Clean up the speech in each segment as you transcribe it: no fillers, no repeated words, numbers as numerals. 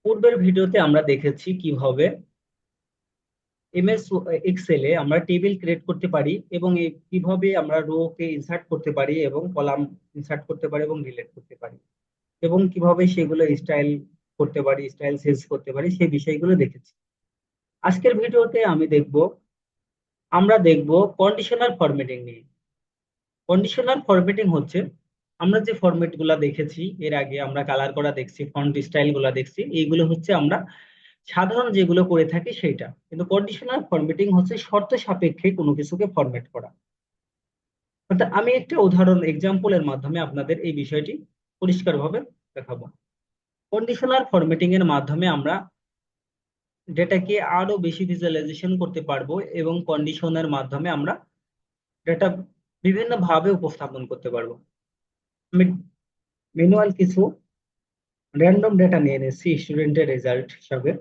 পূর্বের ভিডিওতে আমরা দেখেছি কিভাবে এমএস এক্সেলে আমরা টেবিল ক্রিয়েট করতে পারি এবং কিভাবে আমরা রো কে ইনসার্ট করতে পারি এবং কলাম ইনসার্ট করতে পারি এবং ডিলিট করতে পারি এবং কিভাবে সেগুলো স্টাইল করতে পারি, স্টাইল চেঞ্জ করতে পারি, সেই বিষয়গুলো দেখেছি। আজকের ভিডিওতে আমরা দেখব কন্ডিশনাল ফরম্যাটিং নিয়ে। কন্ডিশনাল ফরম্যাটিং হচ্ছে আমরা যে ফরম্যাট গুলা দেখেছি এর আগে, আমরা কালার করা দেখছি, ফন্ট স্টাইল গুলা দেখছি, এইগুলো হচ্ছে আমরা সাধারণ যেগুলো করে থাকি সেইটা। কিন্তু কন্ডিশনাল ফরম্যাটিং হচ্ছে শর্ত সাপেক্ষে কোনো কিছুকে ফরম্যাট করা। অর্থাৎ আমি একটা উদাহরণ এক্সাম্পলের মাধ্যমে আপনাদের এই বিষয়টি পরিষ্কারভাবে দেখাবো। কন্ডিশনাল ফরম্যাটিং এর মাধ্যমে আমরা ডেটাকে আরো বেশি ভিজুয়ালাইজেশন করতে পারবো এবং কন্ডিশনের মাধ্যমে আমরা ডেটা বিভিন্ন ভাবে উপস্থাপন করতে পারবো। আমি ম্যানুয়াল কিছু র্যান্ডম ডেটা নিয়ে নিচ্ছি স্টুডেন্টের রেজাল্ট হিসাবে।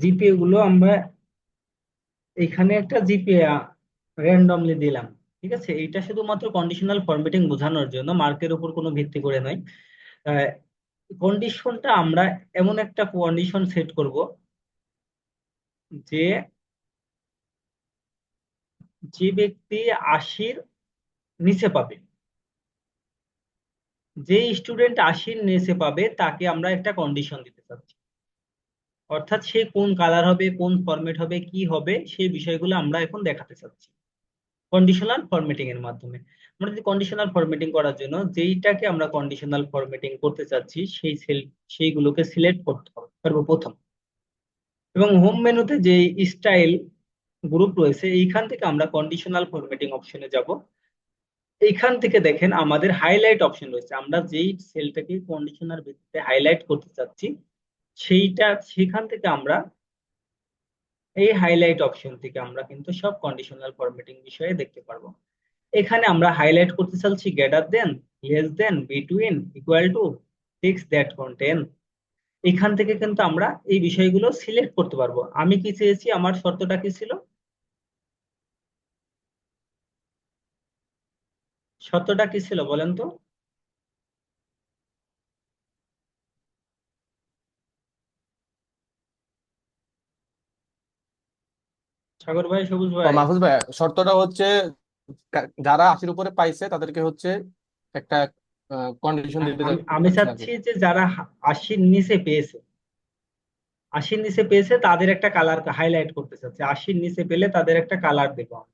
জিপিএ গুলো আমরা এখানে একটা জিপিএ র্যান্ডমলি দিলাম। ঠিক আছে, এইটা শুধুমাত্র কন্ডিশনাল ফরম্যাটিং বোঝানোর জন্য, মার্কের উপর কোনো ভিত্তি করে নয়। কন্ডিশনটা আমরা এমন একটা কন্ডিশন সেট করব যে যে ব্যক্তি 80-র নিচে পাবে, যে স্টুডেন্ট 80-র নিচে পাবে তাকে আমরা একটা কন্ডিশন দিতে চাচ্ছি। অর্থাৎ সে কোন কালার হবে, কোন ফরম্যাট হবে, কি হবে, সেই বিষয়গুলো আমরা এখন দেখাতে চাচ্ছি কন্ডিশনাল ফরম্যাটিং এর মাধ্যমে। আমরা যদি কন্ডিশনাল ফরম্যাটিং করার জন্য যেইটাকে আমরা কন্ডিশনাল ফরম্যাটিং করতে চাচ্ছি সেইগুলোকে সিলেক্ট করতে হবে সর্বপ্রথম, এবং হোম মেনুতে যে স্টাইল গ্রুপ রয়েছে এইখান থেকে আমরা কন্ডিশনাল ফরম্যাটিং অপশনে যাব। এইখান থেকে দেখেন আমাদের হাইলাইট অপশন রয়েছে, আমরা যেই সেলটাকে কন্ডিশনার ভিত্তিতে হাইলাইট করতে চাচ্ছি সেইটা, সেখান থেকে আমরা এই হাইলাইট অপশন থেকে আমরা কিন্তু সব কন্ডিশনাল ফরম্যাটিং বিষয়ে দেখতে পারবো। এখানে আমরা হাইলাইট করতে চাচ্ছি greater than, less then, between, equal to, text that contain. এখান থেকে কিন্তু আমরা এই বিষয়গুলো সিলেক্ট করতে পারবো। আমি কি চেয়েছি, আমার শর্তটা কি ছিল, শর্তটা কি ছিল বলেন তো? সাগর ভাই, সবুজ ও ভাই। মাহফুজ ভাই, শর্তটা হচ্ছে যারা 80-র উপরে পাইছে তাদেরকে হচ্ছে একটা কন্ডিশন দিতে আমি আমি চাচ্ছেন আর কি। চাচ্ছি যে যারা 80-র নিচে পেয়েছে, 80-র নিচে পেয়েছে তাদের একটা কালার হাইলাইট করতে চাচ্ছি, 80-র নিচে পেলে তাদের একটা কালার দেবো আমি,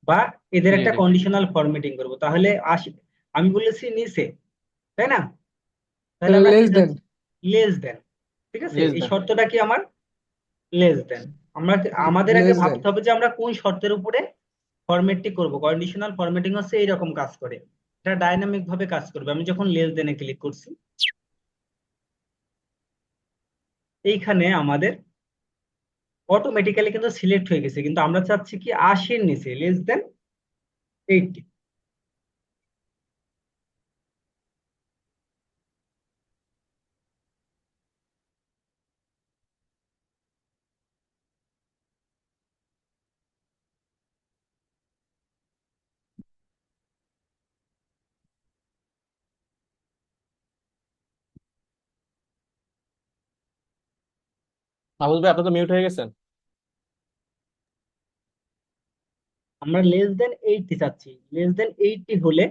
বা এদের জি একটা জি। কন্ডিশনাল ফরম্যাটিং করবো। তাহলে 80, আমি বলেছি নিচে, তাই না? তাহলে আমরা কি লেস দেন। চাচ্ছি, লেস দেন। ঠিক আছে, লেস এই দেন। শর্তটা কি আমার লেস দেন। আমরা আমাদের আগে লেস দেন। ভাবতে হবে যে আমরা কোন শর্তের উপরে ফরম্যাটটি করব। কন্ডিশনাল ফরম্যাটিং হচ্ছে এইরকম কাজ করে, এটা ডাইনামিক ভাবে কাজ করবে। আমি যখন লেস দেনে ক্লিক করছি, এইখানে আমাদের অটোমেটিক্যালি কিন্তু সিলেক্ট হয়ে গেছে, কিন্তু আমরা চাচ্ছি কি 80-র নিচে, লেস দেন 80। মাহফুজ ভাই, আপনি তো মিউট হয়ে গেছেন। আমরা লেস দেন 80 চাচ্ছি, লেস দেন 80 হলে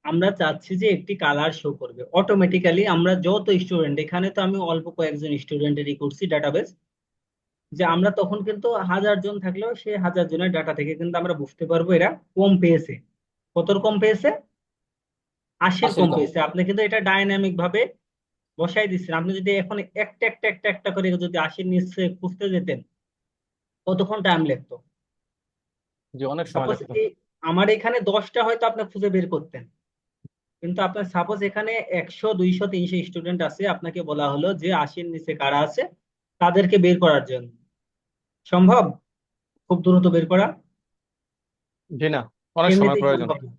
আমরা চাচ্ছি যে একটি কালার শো করবে অটোমেটিক্যালি। আমরা যত স্টুডেন্ট, এখানে তো আমি অল্প কয়েকজন স্টুডেন্টেরই করছি ডাটাবেস, যে আমরা তখন কিন্তু 1000 জন থাকলেও সেই 1000 জনের ডাটা থেকে কিন্তু আমরা বুঝতে পারবো এরা কম পেয়েছে। কত কম পেয়েছে? 80-র 80-র কম কম। পেয়েছে। আপনি কিন্তু এটা ডাইনামিক ভাবে বসাই দিচ্ছেন। আপনি যদি এখন একটা একটা একটা একটা করে যদি 80 নিচে খুঁজতে যেতেন, কতক্ষণ টাইম লাগতো? যে অনেক সময় সাপোজ লাগতো। এই আমার এখানে 10টা হয়তো আপনি খুঁজে বের করতেন, কিন্তু আপনার সাপোজ এখানে 100 200 300 স্টুডেন্ট আছে, আপনাকে বলা হলো যে 80 নিচে কারা আছে তাদেরকে বের করার জন্য। সম্ভব খুব দ্রুত বের করা? জি না, অনেক সময় এমনিতেই প্রয়োজন। সম্ভব না।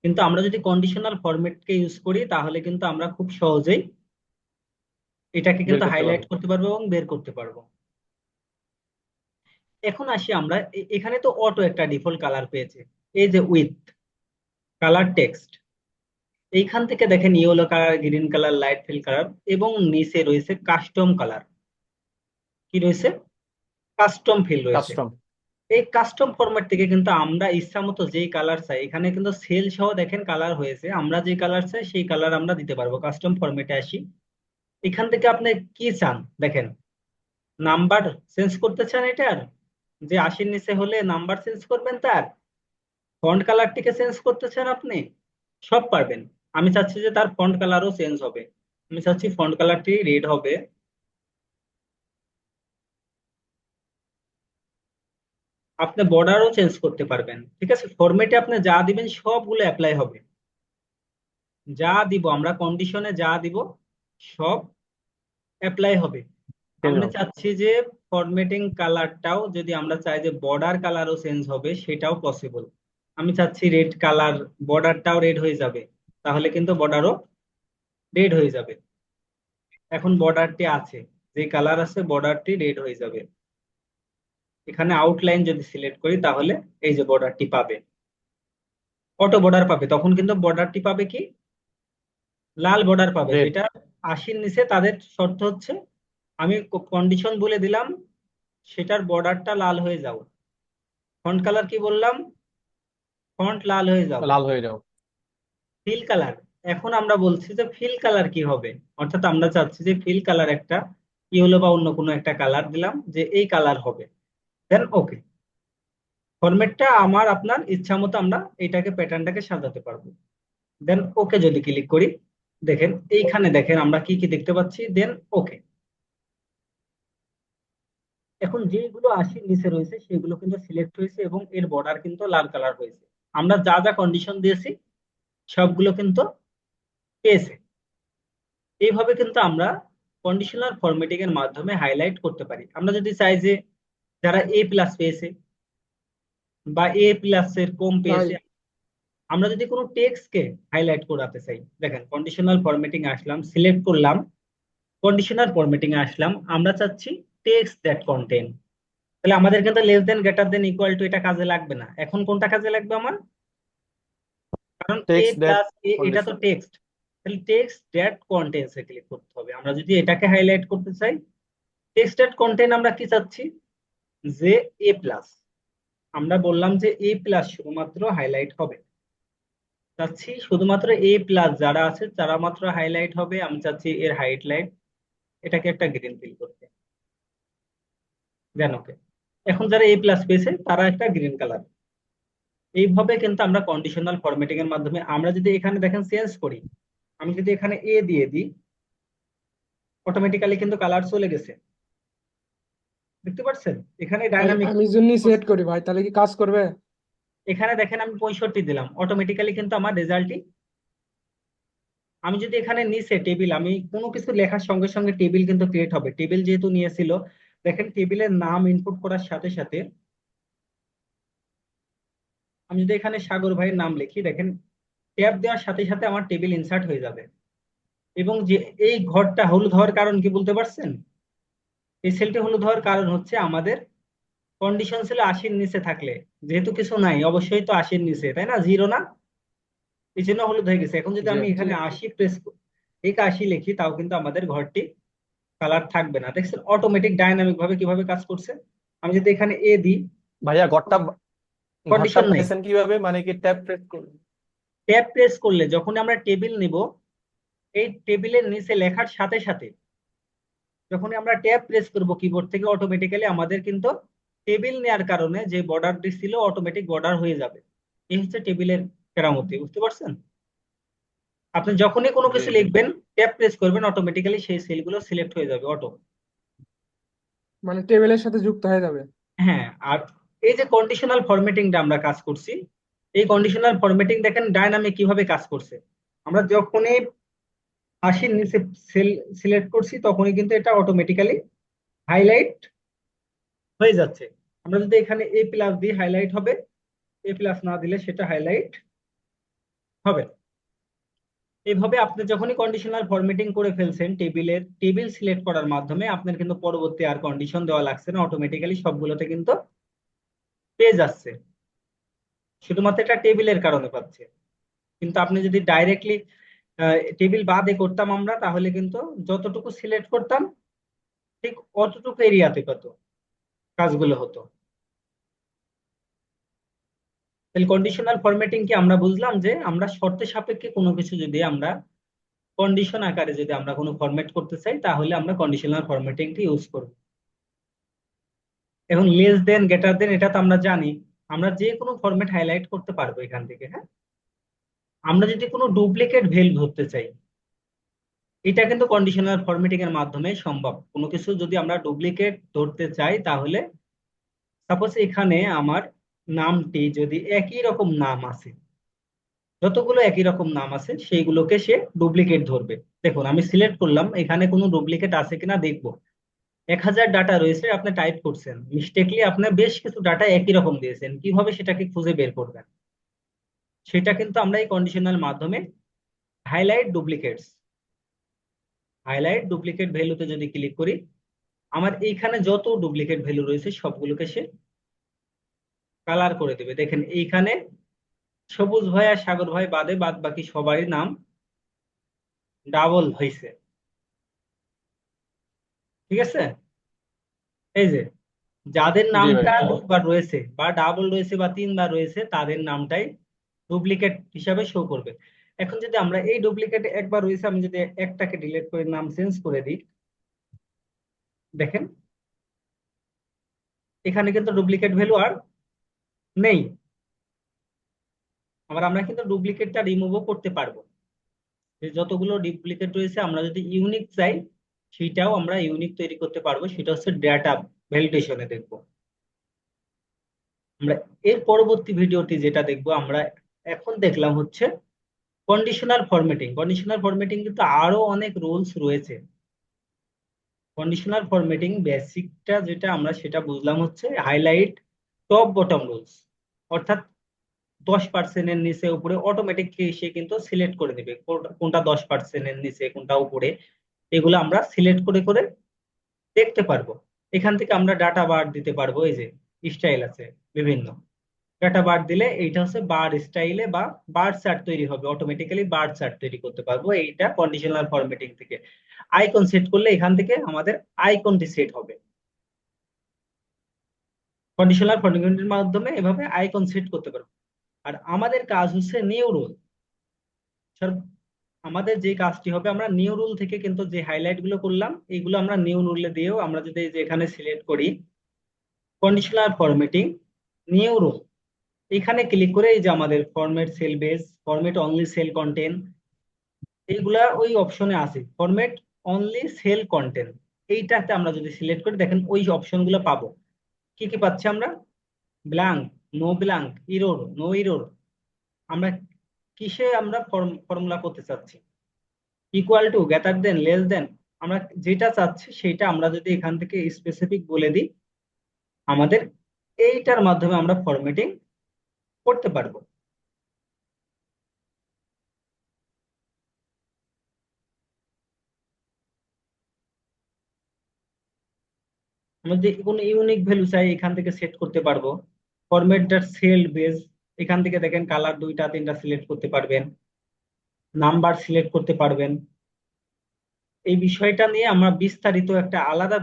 কিন্তু আমরা যদি কন্ডিশনাল ফরম্যাটকে ইউজ করি তাহলে কিন্তু আমরা খুব সহজেই এটাকে বের কিন্তু করতে হাইলাইট পারবো। করতে পারবো এবং বের করতে পারবো। এখন আসি আমরা এখানে তো অটো একটা ডিফল্ট কালার পেয়েছে, এই যে উইথ কালার টেক্সট। এইখান থেকে দেখেন yellow colour, green colour, light fill colour, এবং নিচে রয়েছে কাস্টম কালার। কি রয়েছে? কাস্টম ফিল রয়েছে। কাস্টম। এই কাস্টম ফরম্যাট থেকে কিন্তু আমরা ইচ্ছা মতো যেই কালার চাই, এখানে কিন্তু সেল সহ দেখেন কালার হয়েছে, আমরা যে কালার চাই সেই কালার আমরা দিতে পারবো। কাস্টম ফরম্যাটে আসি, এখান থেকে আপনি কি চান দেখেন। নাম্বার চেঞ্জ করতে চান এটার, যে 80 নিচে হলে নাম্বার চেঞ্জ করবেন তার, ফন্ট কালারটিকে চেঞ্জ করতে চান আপনি, সব পারবেন। আমি চাচ্ছি যে তার ফন্ট কালারও চেঞ্জ হবে, আমি চাচ্ছি ফন্ট কালারটি রেড হবে। আপনি বর্ডারও চেঞ্জ করতে পারবেন, ঠিক আছে। ফরম্যাটে আপনি যা দিবেন সবগুলো অ্যাপ্লাই হবে। যা দিব আমরা কন্ডিশনে যা দিব সব অ্যাপ্লাই হবে। চেঞ্জ আমি হবে। চাচ্ছি যে ফরম্যাটিং কালারটাও যদি আমরা চাই যে বর্ডার কালারও চেঞ্জ হবে, সেটাও পসিবল। আমি চাচ্ছি রেড কালার, বর্ডারটাও রেড হয়ে যাবে, তাহলে কিন্তু বর্ডারও রেড হয়ে যাবে। এখন বর্ডারটি আছে, যে কালার আছে বর্ডারটি রেড হয়ে যাবে। এখানে আউটলাইন যদি সিলেক্ট করি তাহলে এই যে বর্ডারটি পাবে, অটো বর্ডার পাবে। তখন কিন্তু বর্ডারটি পাবে কি, লাল বর্ডার পাবে। রেড। যেটা 80 নিচে তাদের শর্ত হচ্ছে, আমি কন্ডিশন বলে দিলাম সেটার বর্ডারটা লাল হয়ে যাও। ফন্ট কালার কি বললাম? ফন্ট লাল হয়ে যাও। লাল হয়ে যাও। ফিল কালার, এখন আমরা বলছি যে ফিল কালার কি হবে, অর্থাৎ আমরা চাচ্ছি যে ফিল কালার একটা ইয়েলো বা অন্য কোনো একটা কালার দিলাম যে এই কালার হবে। দেন ওকে, ফরম্যাটটা আমার আপনার ইচ্ছা মতো আমরা এটাকে প্যাটার্নটাকে সাজাতে পারবো। দেন ওকে যদি ক্লিক করি, দেখেন এইখানে দেখেন আমরা কি কি দেখতে পাচ্ছি। দেন ওকে, এখন যেগুলো 80 নিচে রয়েছে সেগুলো কিন্তু সিলেক্ট হয়েছে এবং এর বর্ডার কিন্তু লাল কালার হয়েছে। আমরা যা যা কন্ডিশন দিয়েছি সবগুলো কিন্তু পেয়েছে। এইভাবে কিন্তু আমরা কন্ডিশনাল ফরম্যাটিং এর মাধ্যমে হাইলাইট করতে পারি। আমরা যদি চাই যে যারা A+ পেয়েছে বা A+ এর কম ভাই পেয়েছে, আমরা যদি কোনো টেক্সটকে হাইলাইট করাতে চাই, দেখেন কন্ডিশনাল ফরম্যাটিং এ আসলাম, সিলেক্ট করলাম, কন্ডিশনাল ফরম্যাটিং এ আসলাম, আমরা চাচ্ছি টেক্সট দ্যাট কন্টেন। তাহলে আমাদের কিন্তু less than, greater than, equal to এটা কাজে লাগবে না। এখন কোনটা কাজে লাগবে আমার? কারণ এ টেক্সট দ্যাট প্লাস এটা তো কন্ডিশন। টেক্সট, তাহলে text that contents A click করতে হবে। আমরা যদি এটাকে হাইলাইট করতে চাই, টেক্সট দ্যাট কন্টেন্ট আমরা কি চাচ্ছি, যে A+, আমরা বললাম যে A+ শুধুমাত্র হাইলাইট হবে, চাচ্ছি শুধুমাত্র A+ যারা আছে তারা মাত্র হাইলাইট হবে। আমি চাচ্ছি এর হাইট লাইট এটাকে একটা গ্রিন ফিল করতে। দেন ওকে, এখন যারা A+ পেয়েছে তারা একটা গ্রিন কালার। এইভাবে কিন্তু আমরা কন্ডিশনাল ফরম্যাটিং এর মাধ্যমে, আমরা যদি এখানে দেখেন চেঞ্জ করি, আমি যদি এখানে এ দিয়ে দিই, অটোমেটিক্যালি কিন্তু কালার চলে গেছে, দেখতে পাচ্ছেন এখানে ভাই ডাইনামিক। আমি জন্য সেট করি ভাই, তাহলে কি কাজ করবে? এখানে দেখেন আমি 65 দিলাম, অটোমেটিক্যালি কিন্তু আমার রেজাল্টই। আমি যদি এখানে নিচে টেবিল, আমি কোনো কিছু লেখার সঙ্গে সঙ্গে টেবিল কিন্তু ক্রিয়েট হবে। টেবিল যেহেতু নিয়েছিল, দেখেন টেবিলের নাম ইনপুট করার সাথে সাথে আমি যদি এখানে সাগর ভাইয়ের নাম লিখি, দেখেন ট্যাব দেওয়ার সাথে সাথে আমার টেবিল ইনসার্ট হয়ে যাবে। এবং যে এই ঘরটা হলুদ হওয়ার কারণ কি বলতে পারছেন? এই সেলটি হলুদ হওয়ার কারণ হচ্ছে আমাদের কন্ডিশন ছিল 80-র নিচে থাকলে, যেহেতু কিছু নাই অবশ্যই তো 80-র নিচে, তাই না, জিরো না, এই জন্য হলুদ হয়ে গেছে। এখন যদি জি। আমি জি। এখানে 80 প্রেস, 81 লিখি, তাও কিন্তু আমাদের ঘরটি কালার থাকবে না। দেখছেন অটোমেটিক ডাইনামিক ভাবে কিভাবে কাজ করছে। আমি যদি এখানে এ দিই, ভাইয়া ঘরটা, ঘরটা কন্ডিশন নাই। পাইছেন কিভাবে, মানে কি ট্যাব প্রেস করবেন? ট্যাব প্রেস করলে যখন আমরা টেবিল নিব, এই টেবিলের নিচে লেখার সাথে সাথে যখনই আমরা ট্যাব প্রেস করব কিবোর্ড থেকে, অটোমেটিক্যালি আমাদের কিন্তু টেবিল নেওয়ার কারণে যে বর্ডারটি ছিল অটোমেটিক বর্ডার হয়ে যাবে। এই হচ্ছে টেবিলের কেরামতি, বুঝতে পারছেন? আপনি যখনই কোনো জি কিছু জি লিখবেন, ট্যাব প্রেস করবেন, অটোমেটিক্যালি সেই সেলগুলো সিলেক্ট হয়ে যাবে অটো। মানে টেবিলের সাথে যুক্ত হয়ে যাবে। হ্যাঁ, আর এই যে কন্ডিশনাল ফরম্যাটিংটা আমরা কাজ করছি, এই কন্ডিশনাল ফরম্যাটিং দেখেন ডায়নামিক কিভাবে কাজ করছে। আমরা যখনই 80-র নিচে সেল সিলেক্ট করছি তখনই কিন্তু এটা অটোমেটিক্যালি হাইলাইট হয়ে যাচ্ছে। আমরা যদি এখানে এ প্লাস দিই হাইলাইট হবে, এ প্লাস না দিলে সেটা হাইলাইট হবে না। এইভাবে আপনি যখনই কন্ডিশনাল ফরম্যাটিং করে ফেলছেন, টেবিল সিলেক্ট করার মাধ্যমে আপনার কিন্তু পরবর্তী আর কন্ডিশন দেওয়া লাগছে না, অটোমেটিক্যালি সবগুলোতে কিন্তু পেয়ে যাচ্ছে। শুধুমাত্র এটা টেবিলের কারণে পাচ্ছে। কিন্তু আপনি যদি ডাইরেক্টলি টেবিল বাদে করতাম আমরা, তাহলে কিন্তু যতটুকু সিলেক্ট করতাম ঠিক অতটুকু এরিয়াতে পেত কাজগুলো হতো। তাহলে কন্ডিশনাল ফরম্যাটিং কি আমরা বুঝলাম যে আমরা শর্তের সাপেক্ষে কোনো কিছু যদি আমরা কন্ডিশন আকারে যদি আমরা কোনো ফরম্যাট করতে চাই, তাহলে আমরা কন্ডিশনাল ফরম্যাটিংটি ইউজ করব। এখন লেস দেন, গ্রেটার দেন, এটা তো আমরা জানি। আমরা যে কোনো ফরম্যাট হাইলাইট করতে পারবো এখান থেকে। হ্যাঁ, আমরা যদি কোনো ডুপ্লিকেট ভ্যালু ধরতে চাই, এটা কিন্তু কন্ডিশনাল ফরম্যাটিং এর মাধ্যমে সম্ভব। কোনো কিছু যদি আমরা ডুপ্লিকেট ধরতে চাই, তাহলে সাপোজ এখানে আমার নামটি যদি একই রকম নাম আছে, যতগুলো একই রকম নাম আছে সেইগুলোকে সে ডুপ্লিকেট ধরবে। দেখুন আমি সিলেক্ট করলাম, এখানে কোনো ডুপ্লিকেট আছে কিনা দেখবো। 1000 ডাটা রয়েছে, আপনি টাইপ করছেন, মিস্টেকলি আপনি বেশ কিছু ডাটা একই রকম দিয়েছেন, কিভাবে সেটাকে খুঁজে বের করবেন? সেটা কিন্তু আমরা এই কন্ডিশনাল মাধ্যমে হাইলাইট ডুপ্লিকেটস, হাইলাইট ডুপ্লিকেট ভ্যালুতে যদি ক্লিক করি, আমার এইখানে যত ডুপ্লিকেট ভ্যালু রয়েছে সবগুলোকে সে কালার করে দেবে। দেখেন এইখানে সবুজ ভাই আর সাগর ভাই বাদে বাদ বাকি সবারই নাম ডাবল হয়েছে। ঠিক আছে, এই যে যাদের জি ভাই। নামটা দুবার রয়েছে বা ডাবল রয়েছে বা 3বার রয়েছে, তাদের নামটাই ডুপ্লিকেট হিসাবে শো করবে। এখন যদি আমরা এই ডুপ্লিকেট একবার রয়েছে, আমি যদি একটাকে ডিলিট করে নাম চেঞ্জ করে দিই, দেখেন এখানে কিন্তু ডুপ্লিকেট ভ্যালু আর নেই। আবার আমরা কিন্তু ডুপ্লিকেটটা রিমুভও করতে পারবো। যে যতগুলো ডুপ্লিকেট রয়েছে, আমরা যদি ইউনিক চাই, সেটাও আমরা ইউনিক তৈরি করতে পারবো। সেটা হচ্ছে ডেটা ভ্যালিডেশনে দেখবো আমরা। এর পরবর্তী ভিডিওটি যেটা দেখবো আমরা, এখন দেখলাম হচ্ছে কন্ডিশনাল ফরম্যাটিং। কন্ডিশনাল ফরম্যাটিং কিন্তু আরো অনেক রুলস রয়েছে। কন্ডিশনাল ফরম্যাটিং বেসিকটা যেটা আমরা সেটা বুঝলাম হচ্ছে হাইলাইট টপ বটম রুলস, অর্থাৎ 10%-এর নিচে উপরে অটোমেটিক সে কিন্তু সিলেক্ট করে দিবে কোনটা 10%-এর নিচে কোনটা উপরে। এগুলো আমরা সিলেক্ট করে করে দেখতে পারবো। এখান থেকে আমরা ডাটা বার দিতে পারবো। এই যে স্টাইল আছে বিভিন্ন, ডাটা বার দিলে এইটা হচ্ছে বার স্টাইলে বা বার চার্ট তৈরি হবে, অটোমেটিক্যালি বার চার্ট তৈরি করতে পারবো এইটা কন্ডিশনাল ফরম্যাটিং থেকে। আইকন সেট করলে এখান থেকে আমাদের আইকনটি সেট হবে। কন্ডিশনাল ফরম্যাটিং এর মাধ্যমে এভাবে আইকন সেট করতে পারবো। আর আমাদের কাজ হচ্ছে নিউ রুল। আমাদের যে কাজটি হবে, আমরা নিউ রুল থেকে কিন্তু যে হাইলাইট গুলো করলাম, এইগুলো আমরা নিউ রুলে দিয়েও আমরা যদি এই যে এখানে সিলেক্ট করি কন্ডিশনাল ফরম্যাটিং নিউ রুল, এখানে ক্লিক করে এই যে আমাদের format cell base, format only cell content, এইগুলা ওই অপশনে আছে। ফরম্যাট অনলি সেল কন্টেন্ট, এইটাতে আমরা যদি সিলেক্ট করি, দেখেন ওই অপশনগুলো পাবো। কি কি পাচ্ছি আমরা? Blank, no blank, error, no error. আমরা কিসে আমরা ফর্মুলা করতে চাচ্ছি, equal to, greater than, less than, আমরা যেটা চাচ্ছি সেটা আমরা যদি এখান থেকে স্পেসিফিক বলে দিই, আমাদের এইটার মাধ্যমে আমরা ফরম্যাটিং করতে পারবো। আমরা যদি কোনো ইউনিক ভ্যালু চাই, এখান থেকে সেট করতে পারবো। ফরম্যাট ডট সেল বেস, এখান থেকে দেখেন কালার 2টা 3টা সিলেক্ট করতে পারবেন, নাম্বার সিলেক্ট করতে পারবেন। এই বিষয়টা নিয়ে আমরা বিস্তারিত একটা আলাদা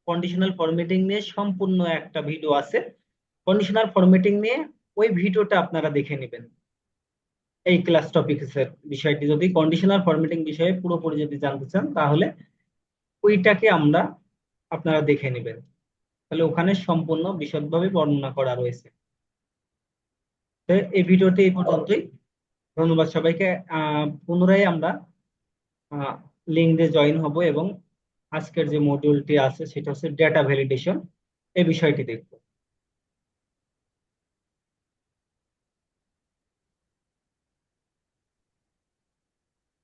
কন্ডিশনাল ফরম্যাটিং নিয়ে সম্পূর্ণ একটা ভিডিও আছে। কন্ডিশনাল ফরম্যাটিং নিয়ে ওই ভিডিওটা আপনারা দেখে নেবেন। এই ক্লাস টপিকসের বিষয়টি যদি কন্ডিশনাল ফরম্যাটিং বিষয়ে পুরোপুরি যদি জানতে চান, তাহলে ওইটাকে আমরা আপনারা দেখে নেবেন। তাহলে ওখানে সম্পূর্ণ বিশদভাবে বর্ণনা করা রয়েছে। তো এই ভিডিওটি এই পর্যন্তই। ধন্যবাদ সবাইকে। পুনরায় আমরা লিঙ্কডে জয়েন হব এবং আজকের যে মডিউলটি আছে সেটা হচ্ছে ডেটা ভ্যালিডেশন, এই বিষয়টি দেখব।